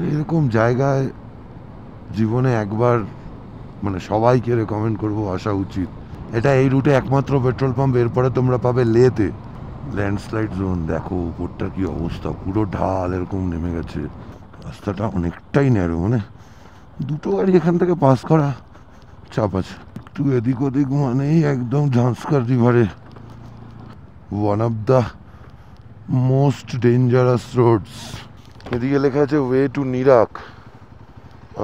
এরকম জায়গায় জীবনে একবার মানে সবাইকে রেকমেন্ড করবো আসা উচিত। এটা এই রুটে একমাত্র পেট্রোল পাম্প, এরপরে তোমরা পাবে লেতে। ল্যান্ডস্লাইড জোন দেখো, উপরটা কি অবস্থা, পুরো ঢাল এরকম নেমে গেছে। রাস্তাটা অনেকটাই ন্যারো, মানে দুটো গাড়ি এখান থেকে পাস করা চাপ আছে। একটু এদিক ওদিক মানেই একদম ঝাঁসকার রিভারে one of the most dangerous roads. এদিকে লেখা আছে ওয়ে টু নিরাক,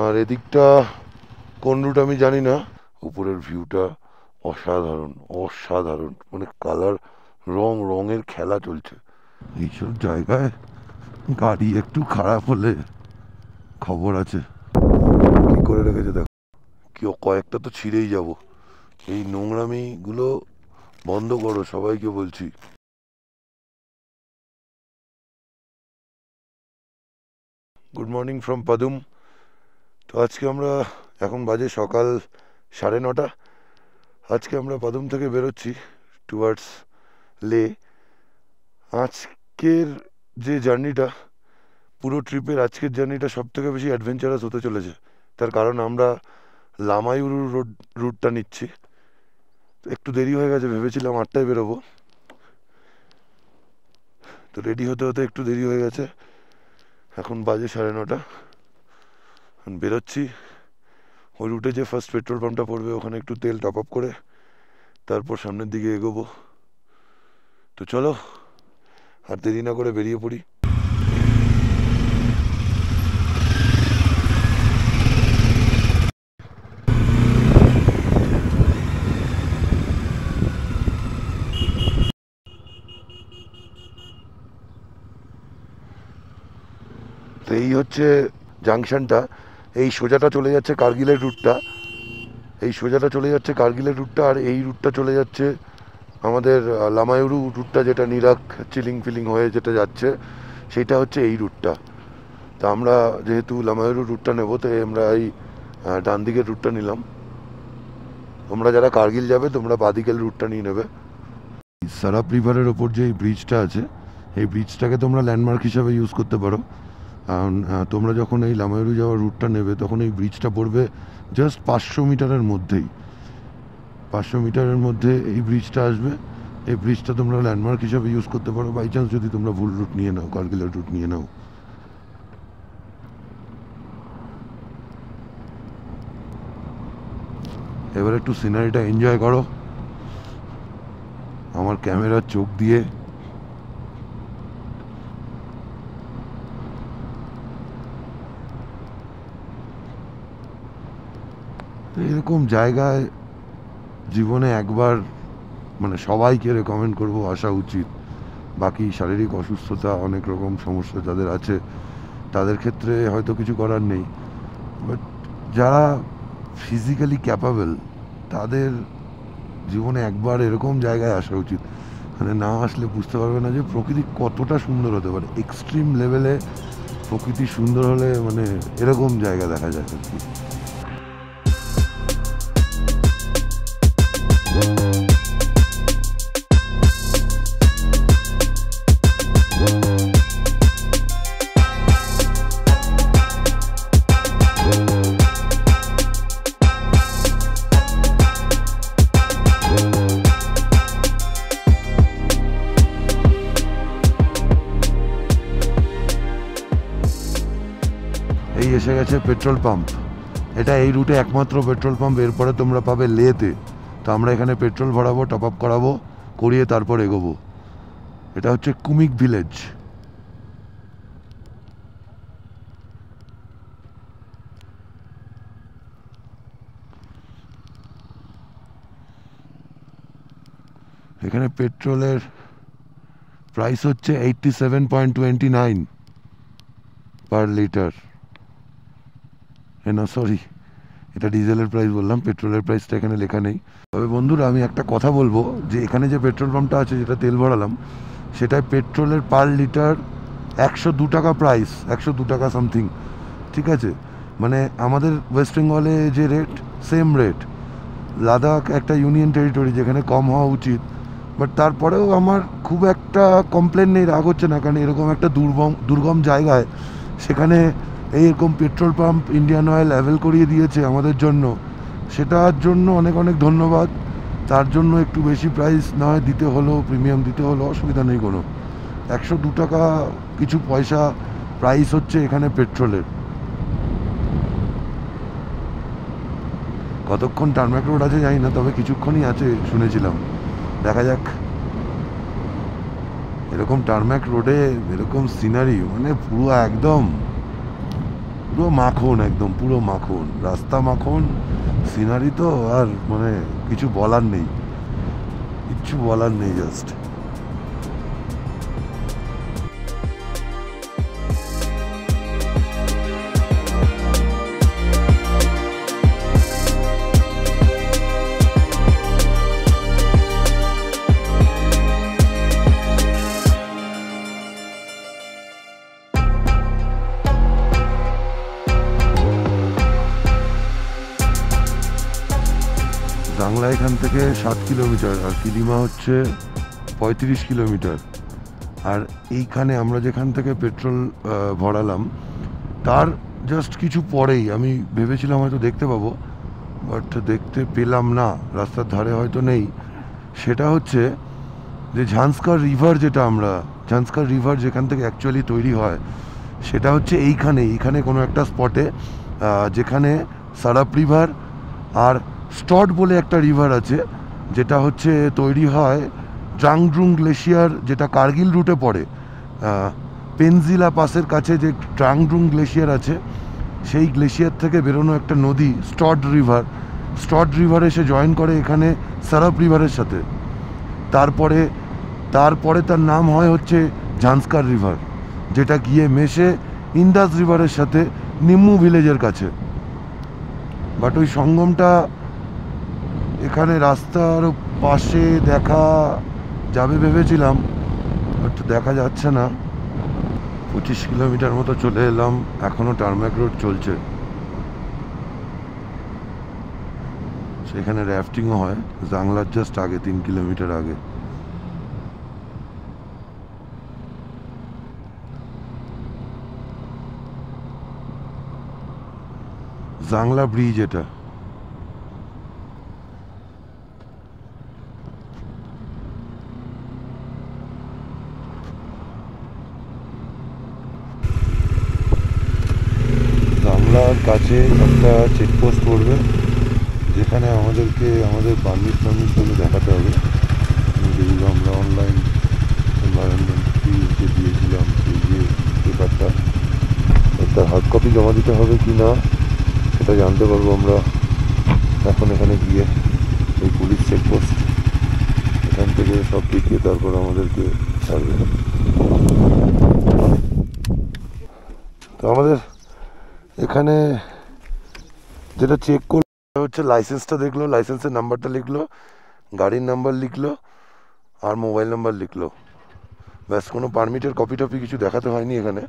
আর এদিকটা কোন রুট আমি জানি না। উপরের ভিউটা অসাধারণ অসাধারণ, মানে কালার রঙের খেলা চলছে। এইসব জায়গায় গাড়ি একটু খারাপ হলে খবর আছে। কি করে রেখেছে দেখো, কেউ কয়েকটা তো ছিঁড়েই যাব। এই নোংরামিগুলো বন্ধ করো, সবাইকে বলছি। Good morning from Padum. তো আজকে আমরা, এখন বাজে সকাল 9:30। আজকে আমরা পাদুম থেকে বেরোচ্ছি টুয়ার্ডস লে। আজকের যে জার্নিটা, পুরো ট্রিপের আজকের জার্নিটা সব থেকে বেশি অ্যাডভেঞ্চারাস হতে চলেছে। তার কারণ আমরা লামায়ুরু রুটটা নিচ্ছি। তো একটু দেরি হয়ে গেছে, ভেবেছিলাম 8টায় বেরোবো, তো রেডি হতে হতে একটু দেরি হয়ে গেছে। এখন বাজে 9:30, বেরোচ্ছি। ওই রুটে যে ফার্স্ট পেট্রোল পাম্পটা পড়বে ওখানে একটু তেল টপ আপ করে তারপর সামনের দিকে এগোবো। তো চলো আর দেরি না করে বেরিয়ে পড়ি। তো এই হচ্ছে জাংশনটা, এই সোজাটা চলে যাচ্ছে কার্গিলের রুটটা, এই সোজাটা চলে যাচ্ছে কার্গিলের রুটটা, আর এই রুটটা চলে যাচ্ছে আমাদের লামায়ুরু রুটটা, যেটা নিরাক চিলিং ফিলিং হয়ে যেটা যাচ্ছে, সেইটা হচ্ছে এই রুটটা। তা আমরা যেহেতু লামায়ুরু রুটটা নেবো, তাই আমরা এই ডান দিকের রুটটা নিলাম। তোমরা যারা কার্গিল যাবে তোমরা বাদিকের রুটটা নিয়ে নেবে। সারাপ রিভারের ওপর যে এই ব্রিজটা আছে, এই ব্রিজটাকে তোমরা ল্যান্ডমার্ক হিসাবে ইউজ করতে পারো। কারণ তোমরা যখন এই লামায়ুরু যাওয়ার রুটটা নেবে তখন এই ব্রিজটা পড়বে জাস্ট 500 মিটারের মধ্যেই। 500 মিটারের মধ্যে এই ব্রিজটা আসবে। এই ব্রিজটা তোমরা ল্যান্ডমার্ক হিসাবে ইউজ করতে পারো, বাই চান্স যদি তোমরা ভুল রুট নিয়ে নাও, কার্গিলের রুট নিয়ে নাও। এবার একটু সিনারিটা এনজয় করো আমার ক্যামেরার চোখ দিয়ে। এরকম জায়গায় জীবনে একবার মানে সবাইকে রেকমেন্ড করবো আসা উচিত। বাকি শারীরিক অসুস্থতা, অনেক রকম সমস্যা যাদের আছে তাদের ক্ষেত্রে হয়তো কিছু করার নেই, বাট যারা ফিজিক্যালি ক্যাপাবল তাদের জীবনে একবার এরকম জায়গায় আসা উচিত। মানে না আসলে বুঝতে পারবে না যে প্রকৃতি কতটা সুন্দর হতে পারে। এক্সট্রিম লেভেলে প্রকৃতি সুন্দর হলে মানে এরকম জায়গা দেখা যায় আর কি। এই এসে গেছে পেট্রোল পাম্প। এটা এই রুটে একমাত্র পেট্রোল পাম্প, এরপরে তোমরা পাবে লেতে। তো আমরা এখানে পেট্রোল ভরাবো, টপ আপ করাবো, করিয়ে তারপর এগোবো। এটা হচ্ছে কুমিক ভিলেজ। এখানে পেট্রোলের প্রাইস হচ্ছে 87.29 পার লিটার। না সরি, এটা ডিজেলের প্রাইস বললাম, পেট্রোলের প্রাইসটা এখানে লেখা নেই। তবে বন্ধুরা আমি একটা কথা বলবো, যে এখানে যে পেট্রোল পাম্পটা আছে যেটা তেল ভরালাম, সেটায় পেট্রোলের পার লিটার 102 টাকা প্রাইস, 102 টাকা সামথিং। ঠিক আছে, মানে আমাদের ওয়েস্ট বেঙ্গলে যে রেট সেম রেট। লাদাখ একটা ইউনিয়ন টেরিটরি যেখানে কম হওয়া উচিত, বাট তারপরেও আমার খুব একটা কমপ্লেন নেই, রাগ হচ্ছে না, কারণ এরকম একটা দুর্গম জায়গায় সেখানে এইরকম petrol pump Indian oil avail করিয়ে দিয়েছে আমাদের জন্য, সেটার জন্য অনেক অনেক ধন্যবাদ। তার জন্য একটু বেশি প্রাইস নয় দিতে হলো, প্রিমিয়াম দিতে হলো, অসুবিধা নেই কোনো। 102 টাকা কিছু পয়সা প্রাইস হচ্ছে এখানে পেট্রোলের। কতক্ষণ টার্ম্যাক রোড আছে জানি না, তবে কিছুক্ষণই আছে শুনেছিলাম, দেখা যাক। এরকম টার্ম্যাক রোডে এরকম সিনারি, মানে পুরো একদম পুরো মাখন, একদম পুরো মাখন, রাস্তা মাখন, সিনারি তো আর মানে কিছু বলার নেই, কিচ্ছু বলার নেই জাস্ট। জাংলা এখান থেকে 7 কিলোমিটার, আর কিলিমা হচ্ছে 35 কিলোমিটার। আর এইখানে আমরা যেখান থেকে পেট্রোল ভরালাম তার জাস্ট কিছু পরেই, আমি ভেবেছিলাম হয়তো দেখতে পাবো, বাট দেখতে পেলাম না, রাস্তার ধারে হয়তো নেই। সেটা হচ্ছে যে ঝান্সকার রিভার, যেটা আমরা ঝান্সকার রিভার যেখান থেকে অ্যাকচুয়ালি তৈরি হয়, সেটা হচ্ছে এইখানে কোনো একটা স্পটে, যেখানে সারাপ রিভার আর স্টট বলে একটা রিভার আছে, যেটা হচ্ছে তৈরি হয় ট্রাংড্রুং গ্লেশিয়ার, যেটা কার্গিল রুটে পড়ে। পেনজিলা পাসের কাছে যে ট্রাংড্রুং গ্লেশিয়ার আছে, সেই গ্লেশিয়ার থেকে বেরোনো একটা নদী স্টট রিভার এসে জয়েন করে এখানে সারাপ রিভারের সাথে। তারপরে তার নাম হয় হচ্ছে ঝান্সকার রিভার, যেটা গিয়ে মেশে ইন্দাস রিভারের সাথে নিম্মু ভিলেজের কাছে। বাট ওই সঙ্গমটা এখানে রাস্তার পাশে দেখা যাবে ভেবেছিলাম, বাট দেখা যাচ্ছে না। 25 কিলোমিটার মতো চলে এলাম, এখনও টার্ম্যাক রোড চলছে। সেখানে র্যাফটিংও হয় জাংলার জাস্ট আগে, 3 কিলোমিটার আগে। জাংলা ব্রিজ এটা। জাংলার কাছে একটা চেকপোস্ট পড়বে, যেখানে আমাদেরকে আমাদের পারমিটগুলো দেখাতে হবে, যেগুলো আমরা অনলাইন এনভায়রনমেন্ট যে দিয়েছিলাম, সেই যে পেপারটা, একটা হার্ড কপি জমা দিতে হবে কি না সেটা জানতে পারবো আমরা এখন এখানে গিয়ে। এই পুলিশ চেকপোস্ট, এখান থেকে সব দেখিয়ে তারপর আমাদেরকে ছাড়বে। তো আমাদের এখানে যেটা চেক করলো হচ্ছে লাইসেন্সটা দেখলো, লাইসেন্সের নাম্বারটা লিখলো, গাড়ির নাম্বার লিখলো, আর মোবাইল নাম্বার লিখলো, ব্যাস। কোনো পারমিটের কপি টপি কিছু দেখাতে হয়নি এখানে।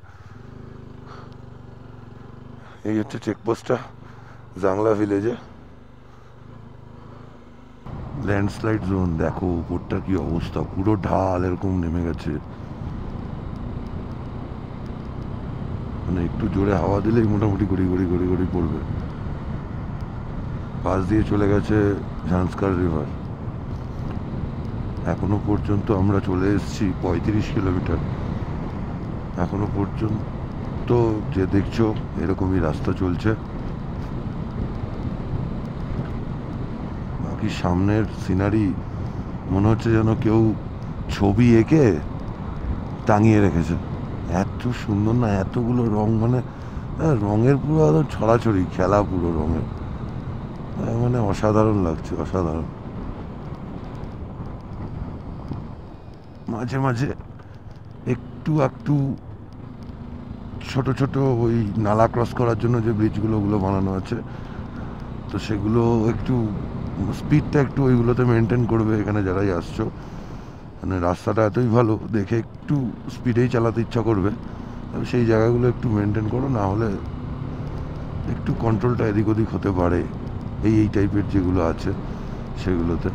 এই হচ্ছে চেকপোস্টটা জাংলা ভিলেজে। ল্যান্ডস্লাইড জোন, দেখো উপরটা কি অবস্থা, পুরো ঢাল এরকম নেমে গেছে, মানে একটু জোরে হাওয়া দিলেই মোটামুটি গড়ি গড়ি গড়ি গড়ি পড়বে। পাশ দিয়ে চলে গেছে ঝান্সকার রিভার। এখনো পর্যন্ত আমরা চলে এসেছি 35 কিলোমিটার। এখনো পর্যন্ত যে দেখছো এরকমই রাস্তা চলছে। বাকি সামনের সিনারি মনে হচ্ছে যেন কেউ ছবি এঁকে টাঙিয়ে রেখেছে, এত সুন্দর না, এতগুলো রং, মানে রঙের পুরো একদম ছড়াছড়ি খেলা, পুরো রঙের, মানে অসাধারণ লাগছে, অসাধারণ। মাঝে মাঝে একটু ছোট ছোট ওই নালা ক্রস করার জন্য যে ব্রিজগুলো ওগুলো বানানো আছে, তো সেগুলো একটু স্পিডটা একটু ওইগুলোতে মেনটেন করবে এখানে যারাই আসছো। মানে রাস্তাটা এতই ভালো, দেখে একটু স্পিডেই চালাতে ইচ্ছা করবে, সেই জায়গাগুলো একটু মেনটেন করো, না হলে একটু কন্ট্রোলটা এদিক ওদিক হতে পারে এই টাইপের যেগুলো আছে সেগুলোতে।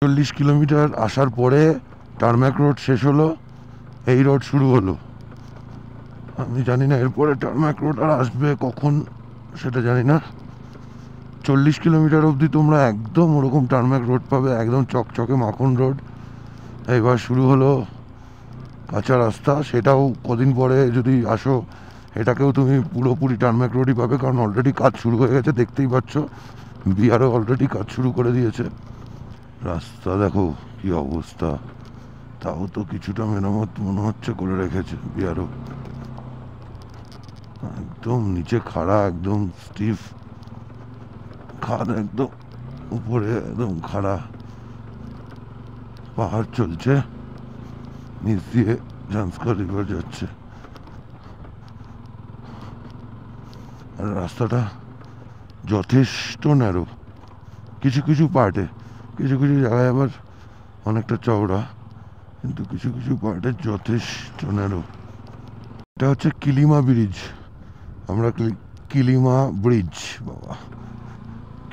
40 কিলোমিটার আসার পরে টার্ম্যাক রোড শেষ হলো, এই রোড শুরু হলো। আমি জানি না এরপরে টার্মাক রোড আর আসবে কখন, সেটা জানি না। 40 কিলোমিটার অবধি তোমরা একদম ওরকম টার্মাক রোড পাবে, একদম চকচকে মাখন রোড। এবার শুরু হলো কাঁচা রাস্তা, সেটাও কদিন পরে যদি আসো এটাকেও তুমি পুরোপুরি টার্মাক রোডই পাবে, কারণ অলরেডি কাজ শুরু হয়ে গেছে, দেখতেই পাচ্ছ। বিহারও অলরেডি কাজ শুরু করে দিয়েছে। রাস্তা দেখো কি অবস্থা, তাও তো কিছুটা মেরামত মনে হচ্ছে করে রেখেছে বিহারও। একদম নিচে খাড়া, একদম স্টিফ খাদ, একদম উপরে একদম খাড়া পাহাড় চলছে, নিচ দিয়ে ঝান্সকার রিভার যাচ্ছে। আর রাস্তাটা যথেষ্ট ন্যারো কিছু কিছু পার্টে, কিছু কিছু জায়গায় আবার অনেকটা চওড়া, কিন্তু কিছু কিছু পার্টে যথেষ্ট ন্যারো। এটা হচ্ছে কিলিমা ব্রিজ, আমরা কিলিমা ব্রিজ, বাবা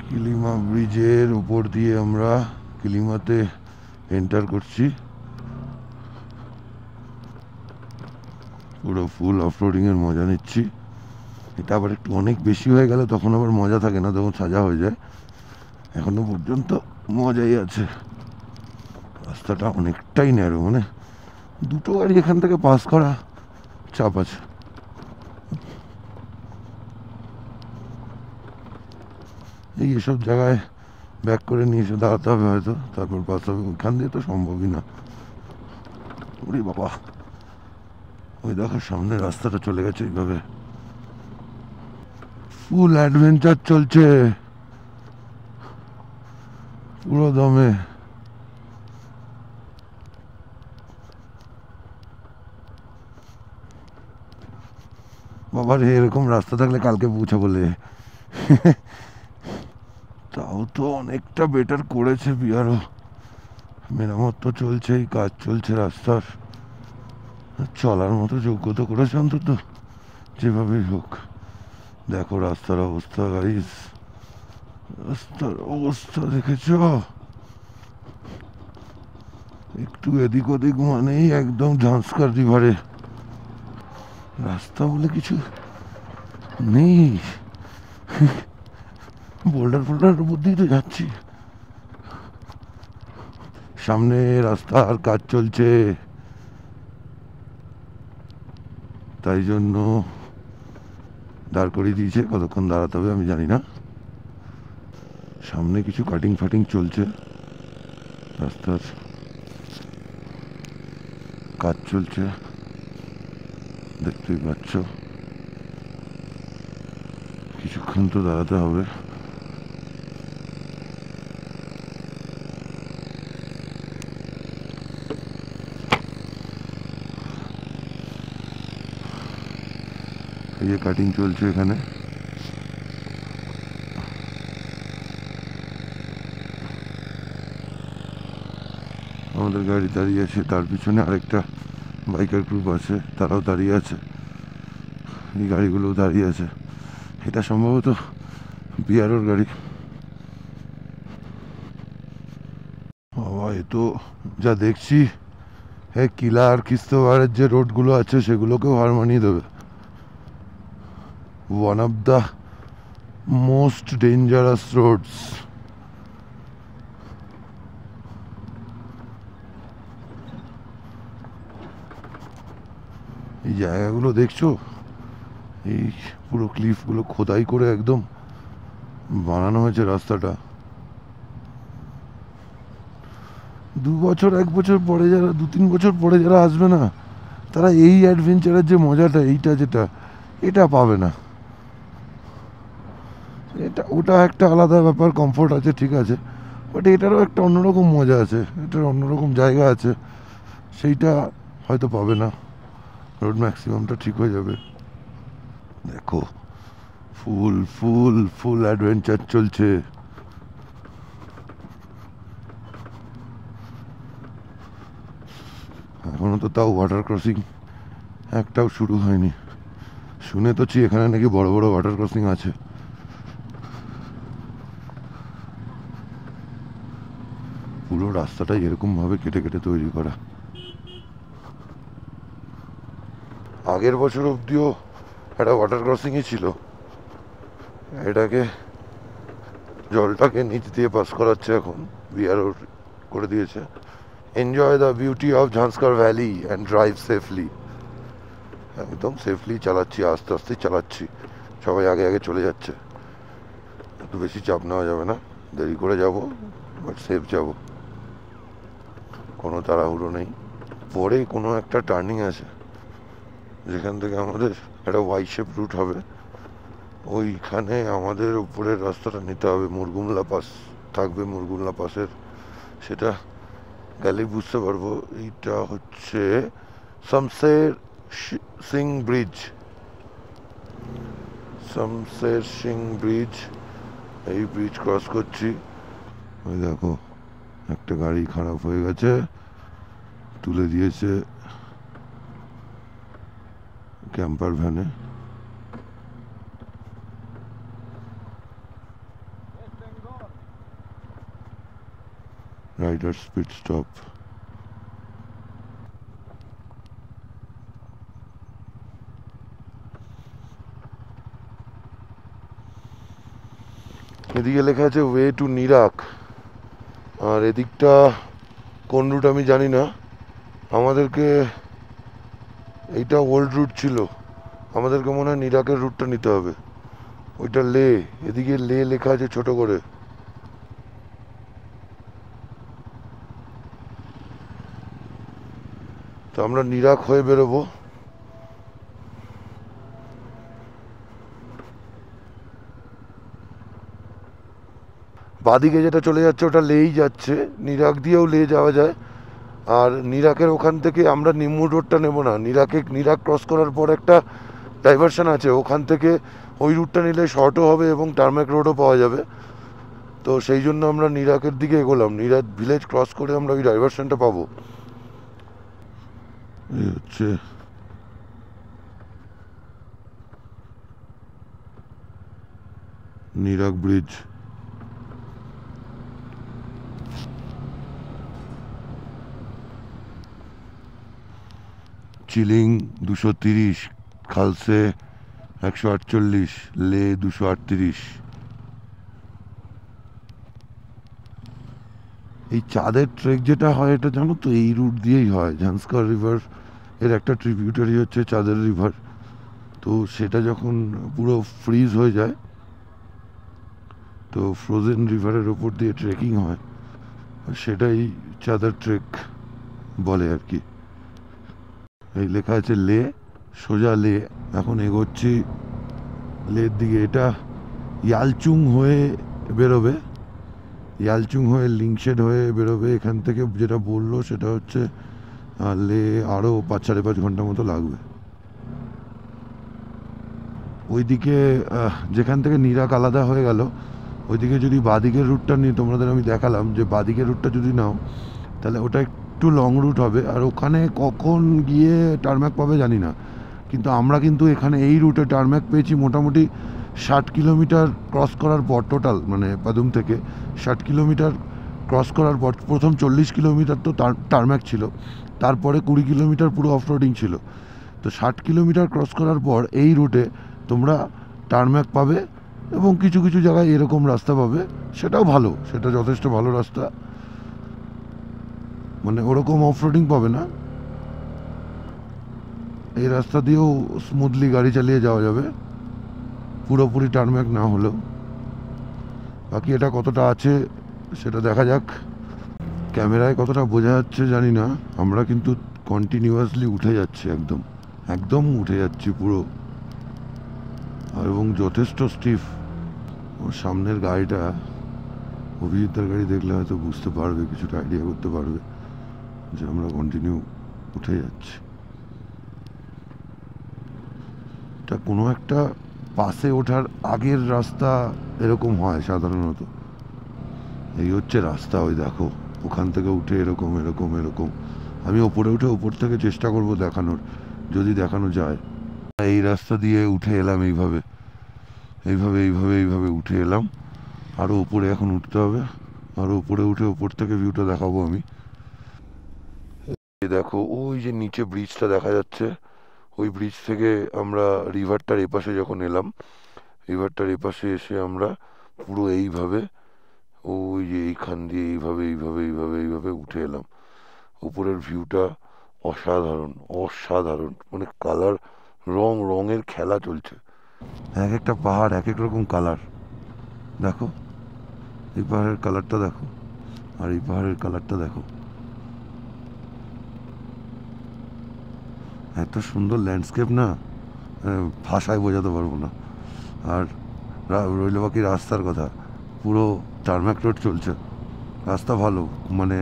কিলিমা ব্রিজের উপর দিয়ে আমরা কিলিমাতে এন্টার করছি। পুরো ফুল অফরোডিং এর মজা নিচ্ছি। এটা আবার একটু অনেক বেশি হয়ে গেলে তখন আবার মজা থাকে না, তখন সাজা হয়ে যায়। এখনো পর্যন্ত মজাই আছে। রাস্তাটা অনেকটাই ন্যারো, মানে দুটো গাড়ি এখান থেকে পাস করা চাপ আছে। এই এসব জায়গায় ব্যাক করে নিয়ে এসে দাঁড়াতে হবে হয়তো, তারপর পাস হবে। ওইখান দিয়ে তো সম্ভবই না। ওরে বাবা, ওই দেখো সামনে রাস্তাটা চলে গেছে এইভাবে। ফুল অ্যাডভেঞ্চার চলছে পুরো দমে। বাবার এরকম রাস্তা থাকলে কালকে পৌঁছাবো বলে। তাও তো অনেকটা বেটার করেছে বিহারও, মেরামত তো চলছেই, কাজ চলছে রাস্তার, চলার মতো যোগ্যতা করেছে অন্তত যেভাবেই হোক। দেখো রাস্তার অবস্থা গাইস, রাস্তার অবস্থা দেখেছ? একটু এদিক ওদিক মানেই একদম ঝাঁসকার রিভারে। রাস্তা বলে কিছু নেই, বোল্ডার ফোল্ডারের মধ্যেই তো যাচ্ছি। সামনে রাস্তার কাজ চলছে, তাই জন্য দাঁড় করিয়ে দিয়েছে। কতক্ষণ দাঁড়াতে হবে আমি জানি না। সামনে কিছু কাটিং ফাটিং চলছে, রাস্তার কাজ চলছে, দেখতেই পাচ্ছ। কিছুক্ষণ তো দাঁড়াতে হবে। এই যে কাটিং চলছে এখানে, আমাদের গাড়ি দাঁড়িয়ে আছে, তার পিছনে আরেকটা বাইকার গ্রুপ আছে, তারাও দাঁড়িয়ে আছে, এই গাড়িগুলোও দাঁড়িয়ে আছে। এটা সম্ভবত বিআরওর গাড়ি। বাবা, এ তো যা দেখছি হ্যাঁ, কিলা আর কিস্তওয়ারের যে রোডগুলো আছে সেগুলোকেও হার মানিয়ে দেবে। One of the most dangerous roads. এই জায়গাগুলো দেখছো, এই পুরো ক্লিফগুলো খোদাই করে একদম বানানো হয়েছে রাস্তাটা। 2 বছর 1 বছর পরে যারা, 2-3 বছর পরে যারা আসবে না, তারা এই অ্যাডভেঞ্চারের যে মজাটা, এইটা যেটা, এটা পাবে না। এটা ওটা একটা আলাদা ব্যাপার, কমফোর্ট আছে ঠিক আছে, বাট এটারও একটা অন্যরকম মজা আছে, এটার অন্যরকম জায়গা আছে, সেইটা হয়তো পাবে না। রোড ম্যাক্সিমামটা ঠিক হয়ে যাবে। দেখো ফুল ফুল ফুল অ্যাডভেঞ্চার চলছে। এখনো তো তাও ওয়াটার ক্রসিং একটাও শুরু হয়নি। শুনে তো এখানে নাকি বড় বড় ওয়াটার ক্রসিং আছে। পুরো রাস্তাটাই এরকম ভাবে কেটে কেটে তৈরি করা। আগের বছর অবধিও একটা ওয়াটার ক্রসিংই ছিল, এটাকে জলটাকে নিচ দিয়ে পাস করাচ্ছে এখন, বিআরও করে দিয়েছে। Enjoy the beauty of Zanskar valley and drive safely. একদম সেফলি চালাচ্ছি, আস্তে আস্তে চালাচ্ছি, সবাই আগে আগে চলে যাচ্ছে, একটু বেশি চাপ নেওয়া যাবে না, দেরি করে যাব বাট সেফ যাব, কোনো তাড়াহুড়ো নেই। পরে কোনো একটা টার্নিং আছে যেখান থেকে আমাদের একটা ওয়াই শেপ রুট হবে, ওইখানে আমাদের উপরের রাস্তাটা নিতে হবে, মুরগুমলা পাস থাকবে, মুরগুমলা পাসের, সেটা গেলেই বুঝতে পারবো। এইটা হচ্ছে শমশের সিং ব্রিজ, শমশের সিং ব্রিজ, এই ব্রিজ ক্রস করছি। ওই দেখো একটা গাড়ি খারাপ হয়ে গেছে, তুলে দিয়েছে ক্যাম্পার ভ্যানে। Rider speed stop. এদিকে লেখা আছে ওয়ে টু নিরাক, আর এদিকটা কোন রুট আমি জানি না। আমাদেরকে এইটা ওল্ড রুট ছিল, আমাদেরকে মনে হয় নিরাকের রুটটা নিতে হবে, ওইটা লে, এদিকে লে লেখা আছে ছোট করে। তো আমরা নিরাক হয়ে বেরোবো। বাদিকে যেটা চলে যাচ্ছে ওটা লেই যাচ্ছে, নিরাক দিয়েও লে যাওয়া যায়। আর নিরাকের ওখান থেকে আমরা নিমু রোডটা নেব না, নিরাক ক্রস করার পর একটা ডাইভারশন আছে, ওখান থেকে ওই রুটটা নিলে শর্টও হবে এবং টার্মেক রোডও পাওয়া যাবে। তো সেই জন্য আমরা নিরাকের দিকে এগোলাম, নিরাক ভিলেজ ক্রস করে আমরা ওই ডাইভারশনটা পাবো। এই হচ্ছে নিরাক ব্রিজ। চিলিং 230, খালসে 148, লে 238। এই চাঁদের ট্রেক যেটা হয় এটা জানো তো এই রুট দিয়েই হয়, ঝাঁসকার রিভার এর একটা ট্রিবিউটারি হচ্ছে চাঁদের রিভার। তো সেটা যখন পুরো ফ্রিজ হয়ে যায়, তো ফ্রোজেন রিভারের ওপর দিয়ে ট্রেকিং হয়, সেটাই চাঁদের ট্রেক বলে আর কি। এই লেখা আছে লে, সোজা লে, এখন এগোচ্ছি লের দিকে। এটা ইয়ালচুং হয়ে বেরোবে, ইয়ালচুং হয়ে লিংশেড হয়ে বেরোবে। এখান থেকে যেটা বললো সেটা হচ্ছে লে আরও 5-5.5 ঘন্টা মতো লাগবে। ওইদিকে যেখান থেকে নিরাক আলাদা হয়ে গেল, ওইদিকে যদি বাদিকের রুটটা নিই, তোমাদের আমি দেখালাম যে বাদিকের রুটটা যদি নাও তাহলে ওটা একটু লং রুট হবে, আর ওখানে কখন গিয়ে টার্ম্যাক পাবে জানি না, কিন্তু আমরা কিন্তু এখানে এই রুটে টার্ম্যাক পেয়েছি মোটামুটি 60 কিলোমিটার ক্রস করার পর, টোটাল মানে পাদুম থেকে 60 কিলোমিটার ক্রস করার পর প্রথম 40 কিলোমিটার তো টার্ম্যাক ছিল, তারপরে 20 কিলোমিটার পুরো অফরোডিং ছিল। তো 60 কিলোমিটার ক্রস করার পর এই রুটে তোমরা টার্ম্যাক পাবে এবং কিছু কিছু জায়গায় এরকম রাস্তা পাবে, সেটাও ভালো, সেটা যথেষ্ট ভালো রাস্তা, মানে ওরকম অফরোডিং পাবে না, এই রাস্তা দিয়েও স্মুথলি গাড়ি চালিয়ে যাওয়া যাবে, পুরোপুরি টার্ম্যাক না হলেও। বাকি এটা কতটা আছে সেটা দেখা যাক, ক্যামেরায় কতটা বোঝা যাচ্ছে জানি না। আমরা কিন্তু কন্টিনিউয়াসলি উঠে যাচ্ছি, একদম একদম উঠে যাচ্ছি পুরো, আর এবং যথেষ্ট স্টিফ। ওর সামনের গাড়িটা, অভিজিৎদার গাড়ি দেখলে হয়তো বুঝতে পারবে, কিছুটা আইডিয়া করতে পারবে যে আমরা কন্টিনিউ উঠে যাচ্ছি। এটা কোনো একটা পাশে ওঠার আগের রাস্তা এরকম হয় সাধারণত, এই হচ্ছে রাস্তা। ওই দেখো ওখান থেকে উঠে এরকম এরকম এরকম, আমি ওপরে উঠে ওপর থেকে চেষ্টা করব দেখানোর, যদি দেখানো যায়। এই রাস্তা দিয়ে উঠে এলাম, এইভাবে এইভাবে এইভাবে এইভাবে উঠে এলাম, আরও উপরে এখন উঠতে হবে, আরও উপরে উঠে ওপর থেকে ভিউটা দেখাবো আমি। দেখো ওই যে নিচে ব্রিজটা দেখা যাচ্ছে, ওই ব্রিজ থেকে আমরা রিভারটার এপাশে যখন এলাম, রিভারটার এপাশে এসে আমরা পুরো এইভাবে ওই যে এইখান দিয়ে এইভাবে এইভাবে এইভাবে এইভাবে উঠে এলাম। উপরের ভিউটা অসাধারণ অসাধারণ, মানে কালার, রঙের খেলা চলছে। এক একটা পাহাড় এক এক রকম কালার। দেখো এই পাহাড়ের কালারটা দেখো, আর এই পাহাড়ের কালারটা দেখো। এত সুন্দর ল্যান্ডস্কেপ না, ভাষায় বোঝাতে পারবো না। আর রইল বাকি রাস্তার কথা। পুরো টারম্যাক রোড চলছে, রাস্তা ভালো, মানে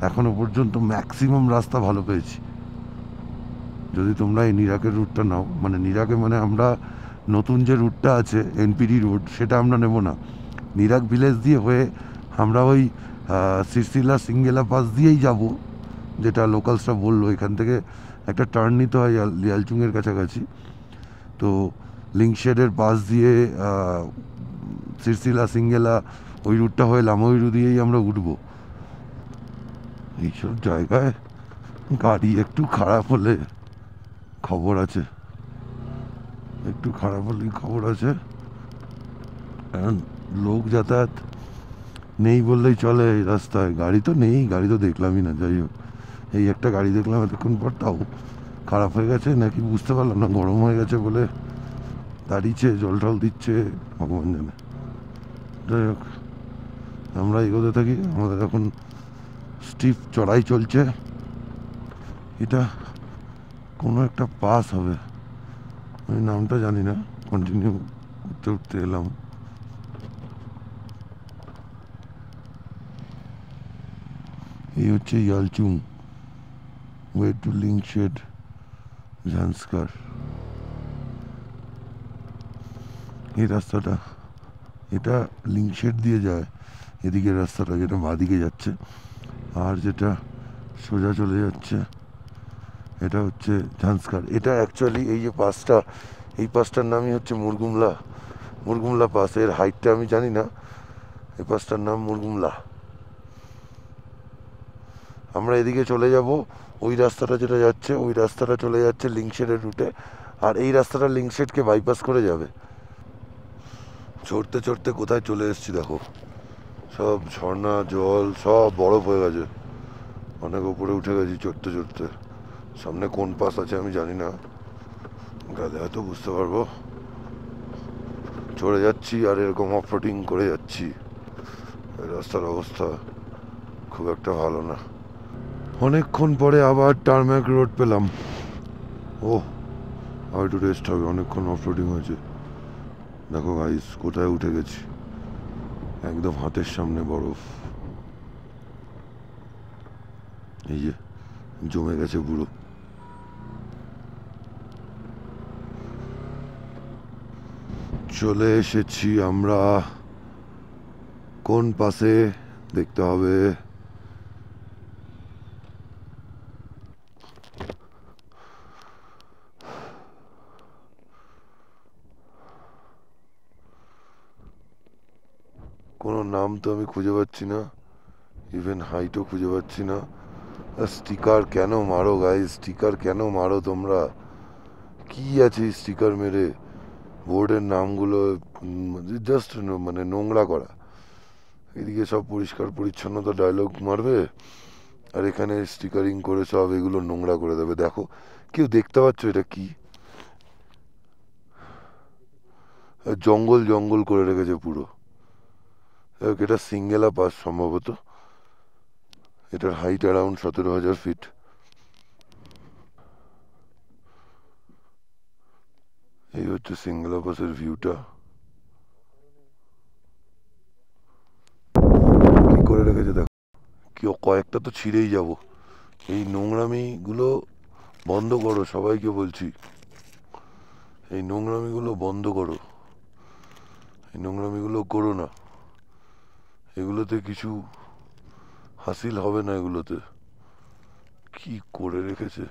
এখনো পর্যন্ত ম্যাক্সিমাম রাস্তা ভালো পেয়েছি। যদি তোমরা এই নিরাকের রুটটা নাও, মানে নিরাকে মানে আমরা নতুন যে রুটটা আছে এনপিডি রোড, সেটা আমরা নেব না। নিরাক ভিলেজ দিয়ে হয়ে আমরা ওই সিরসিলা সিঙ্গেলা পাস দিয়েই যাব, যেটা লোকালসরা বললো। এখান থেকে একটা টার্ন নিতে হয় লিয়ালচুংয়ের কাছাকাছি, তো লিঙ্কশেডের পাস দিয়ে সিরসিলা সিঙ্গেলা ওই রুটটা হয়ে লামইরু দিয়েই আমরা উঠবো। এইসব জায়গায় গাড়ি একটু খারাপ হলে খবর আছে, একটু খারাপ হলেই খবর আছে। কারণ লোক যাতায়াত নেই বললেই চলে এই রাস্তায়। গাড়ি তো নেই, গাড়ি তো দেখলামই না। যাই হোক, এই একটা গাড়ি দেখলাম এতক্ষণ পর, তাও খারাপ হয়ে গেছে নাকি বুঝতে পারলাম না, গরম হয়ে গেছে বলে দাঁড়িয়েছে, জল টল দিচ্ছে, ভগবান জানে। যাই হোক, আমরা এগোতে থাকি। আমাদের এখন স্টিপ চড়াই চলছে। এটা কোনো একটা পাস হবে, আমি নামটা জানি না। কন্টিনিউ উঠতে উঠতে এলাম। এই হচ্ছে ইয়ালচুং, ওয়ে টু লিঙ্কশেড ঝান্সকার। এই রাস্তাটা, এটা লিঙ্কশেড দিয়ে যায় এদিকের রাস্তাটা, যেটা বাঁদিকে যাচ্ছে। আর যেটা সোজা চলে যাচ্ছে এটা হচ্ছে ঝান্সকার। এটা অ্যাকচুয়ালি এই যে পাসটা, এই পাসটার নামই হচ্ছে মুরগুমলা পাস। এর হাইটটা আমি জানি না। এই পাসটার নাম মুরগুমলা। আমরা এদিকে চলে যাব, ওই রাস্তাটা যেটা যাচ্ছে ওই রাস্তাটা চলে যাচ্ছে লিঙ্কশেডের রুটে, আর এই রাস্তাটা লিঙ্কশেডকে বাইপাস করে যাবে। চড়তে চড়তে কোথায় চলে এসেছি দেখো, সব ঝর্ণা জল, সব বরফ হয়ে গেছে। অনেক উপরে উঠে গেছি চড়তে চড়তে। সামনে কোন পাস আছে আমি জানি না, গেলে হয়তো বুঝতে পারবো। চড়ে যাচ্ছি আর এরকম অফরোডিং করে যাচ্ছি। রাস্তার অবস্থা খুব একটা ভালো না। অনেকক্ষণ পরে আবার টারম্যাক রোড পেলাম। ও, আর একটু রেস্ট হবে, অনেকক্ষণ অফরোডিং হয়েছে। দেখো গাইস, কোথায় উঠে গেছি, একদম হাতের সামনে বরফ। এই যে জমে গেছে পুরো। চলে এসেছি আমরা কোন পাশে দেখতে হবে। কোনো নাম তো আমি খুঁজে পাচ্ছি না, ইভেন হাইটও খুঁজে পাচ্ছি না। স্টিকার কেন মারো গাইস, স্টিকার কেন মারো তোমরা? কি আছে স্টিকার মেরে বোর্ডের নামগুলো জাস্ট মানে নোংরা করা। এদিকে সব পরিষ্কার পরিচ্ছন্নতা ডায়লগ মারবে, আর এখানে স্টিকারিং করে সব এগুলো নোংরা করে দেবে। দেখো, কেউ দেখতে পাচ্ছ এটা কি? জঙ্গল জঙ্গল করে রেখেছে পুরো। এটা সিঙ্গেলা পাস সম্ভবত। এটার হাইট অ্যারাউন্ড 17,000 ফিট। এই হচ্ছে সিঙ্গেলা পাসের ভিউটা। কি করে রেখেছে দেখো, কেউ কয়েকটা তো ছিঁড়েই যাব। এই নোংরামিগুলো বন্ধ করো, সবাইকে বলছি, এই নোংরামিগুলো বন্ধ করো। এই নোংরামিগুলো করো না, এগুলোতে কিছু হাসিল হবে না। এগুলোতে কি করে রেখেছে।